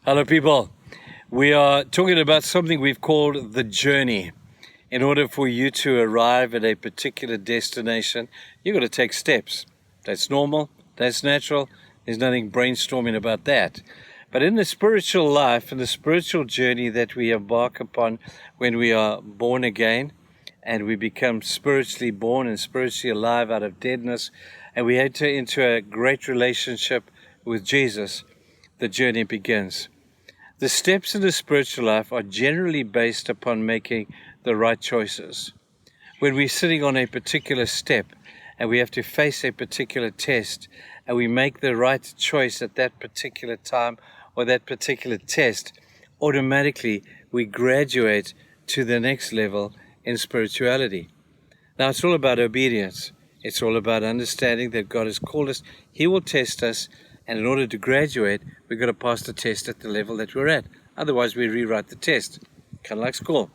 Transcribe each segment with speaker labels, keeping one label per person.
Speaker 1: Hello, people. We are talking about something we've called the journey. In order for you to arrive at a particular destination, you've got to take steps. That's normal. That's natural. There's nothing brainstorming about that. But in the spiritual life and the spiritual journey that we embark upon when we are born again and we become spiritually born and spiritually alive out of deadness, and we enter into a great relationship with Jesus, the journey begins. The steps in the spiritual life are generally based upon making the right choices. When we're sitting on a particular step and we have to face a particular test and we make the right choice at that particular time or that particular test, automatically we graduate to the next level in spirituality. Now, it's all about obedience. It's all about understanding that God has called us. He will test us. And in order to graduate, we've got to pass the test at the level that we're at. Otherwise, we rewrite the test, kind of like school.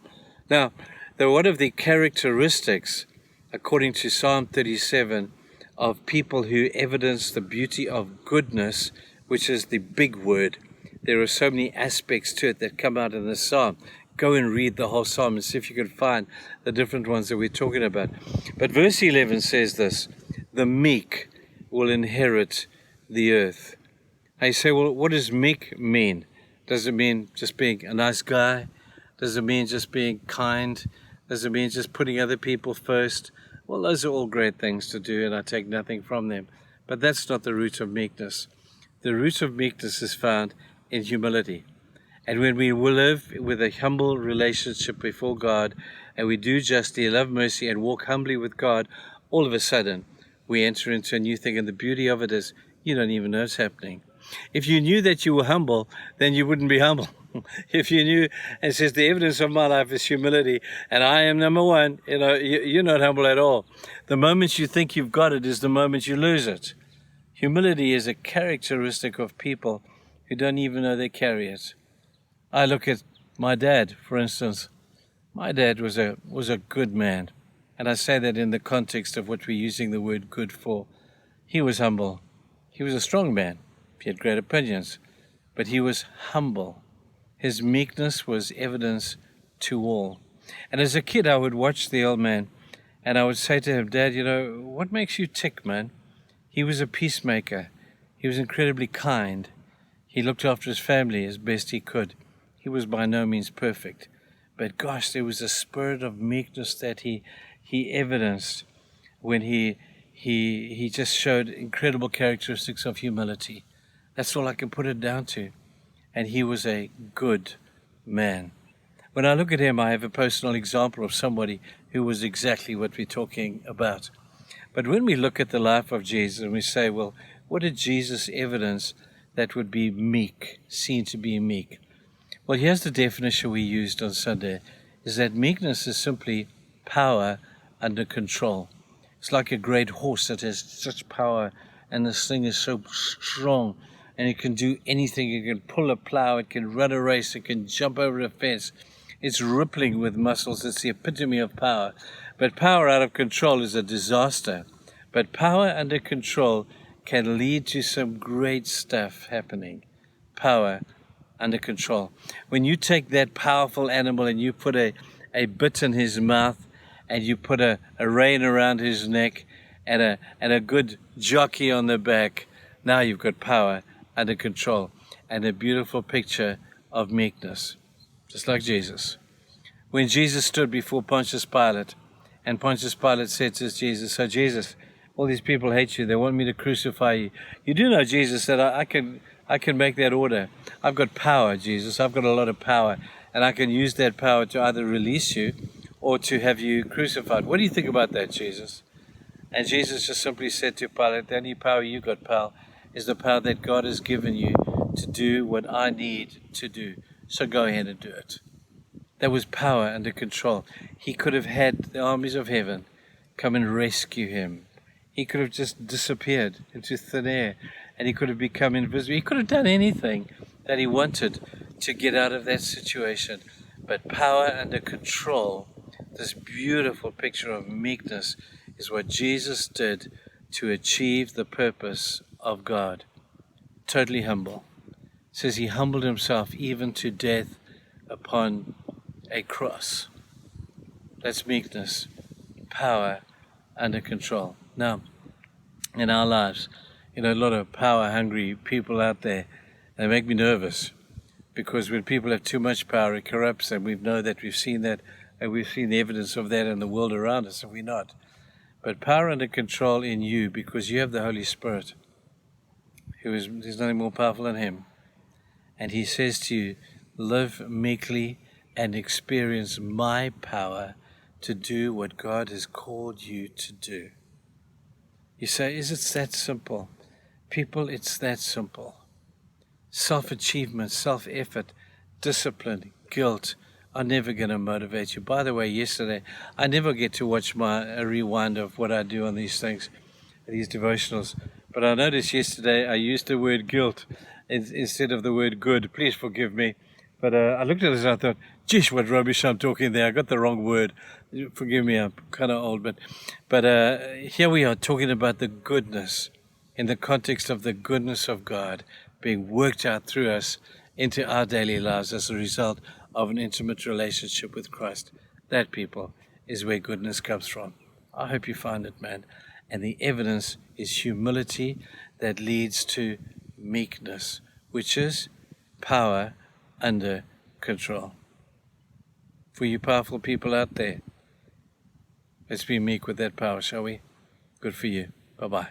Speaker 1: Now, one of the characteristics, according to Psalm 37, of people who evidence the beauty of goodness, which is the big word, there are so many aspects to it that come out in this psalm. Go and read the whole psalm and see if you can find the different ones that we're talking about. But verse 11 says this: the meek will inherit the earth. I say, well, what does meek mean? Does it mean just being a nice guy? Does it mean just being kind? Does it mean just putting other people first? Well, those are all great things to do, and I take nothing from them. But that's not the root of meekness. The root of meekness is found in humility. And when we live with a humble relationship before God, and we do justly, love mercy, and walk humbly with God, all of a sudden, we enter into a new thing. And the beauty of it is, you don't even know it's happening. If you knew that you were humble, then you wouldn't be humble. If you knew, and it says the evidence of my life is humility, and I am number one, you're not humble at all. The moment you think you've got it is the moment you lose it. Humility is a characteristic of people who don't even know they carry it. I look at my dad, for instance. My dad was a good man, and I say that in the context of what we're using the word good for. He was humble. He was a strong man. He had great opinions, but he was humble. His meekness was evidence to all. And as a kid, I would watch the old man, and I would say to him, Dad, what makes you tick, man? He was a peacemaker. He was incredibly kind. He looked after his family as best he could. He was by no means perfect. But gosh, there was a spirit of meekness that he evidenced when he just showed incredible characteristics of humility. That's all I can put it down to. And he was a good man. When I look at him, I have a personal example of somebody who was exactly what we're talking about. But when we look at the life of Jesus and we say, well, what did Jesus evidence that would be meek, seen to be meek? Well, here's the definition we used on Sunday, is that meekness is simply power under control. It's like a great horse that has such power, and this thing is so strong, and it can do anything. It can pull a plow, it can run a race, it can jump over a fence. It's rippling with muscles. It's the epitome of power. But power out of control is a disaster. But power under control can lead to some great stuff happening. Power under control. When you take that powerful animal and you put a bit in his mouth, and you put a rein around his neck and a good jockey on the back, now you've got power under control and a beautiful picture of meekness, just like Jesus. When Jesus stood before Pontius Pilate, and Pontius Pilate said to Jesus, so Jesus, all these people hate you, they want me to crucify you. You do know, Jesus, that I can make that order. I've got power, Jesus. I've got a lot of power, and I can use that power to either release you or to have you crucified. What do you think about that, Jesus? And Jesus just simply said to Pilate, the only power you got, pal, is the power that God has given you to do what I need to do. So go ahead and do it. That was power under control. He could have had the armies of heaven come and rescue him. He could have just disappeared into thin air, and he could have become invisible. He could have done anything that he wanted to get out of that situation. But power under control, this beautiful picture of meekness, is what Jesus did to achieve the purpose of God. Totally humble. says he humbled himself even to death upon a cross. That's meekness, power under control. Now, in our lives, a lot of power-hungry people out there, they make me nervous, because when people have too much power, it corrupts them. We've seen that, and we've seen the evidence of that in the world around us, and we're not. But power under control in you, because you have the Holy Spirit, there's nothing more powerful than him. And he says to you, live meekly and experience my power to do what God has called you to do. You say, is it that simple? People, it's that simple. Self-achievement, self-effort, discipline, guilt are never going to motivate you. By the way, yesterday, I never get to watch a rewind of what I do on these things, these devotionals. But I noticed yesterday I used the word guilt instead of the word good. Please forgive me. But I looked at it and I thought, geez, what rubbish I'm talking there. I got the wrong word. Forgive me, I'm kind of old. But here we are talking about the goodness in the context of the goodness of God being worked out through us into our daily lives as a result of an intimate relationship with Christ. That, people, is where goodness comes from. I hope you find it, man. And the evidence is humility that leads to meekness, which is power under control. For you powerful people out there, let's be meek with that power, shall we? Good for you. Bye-bye.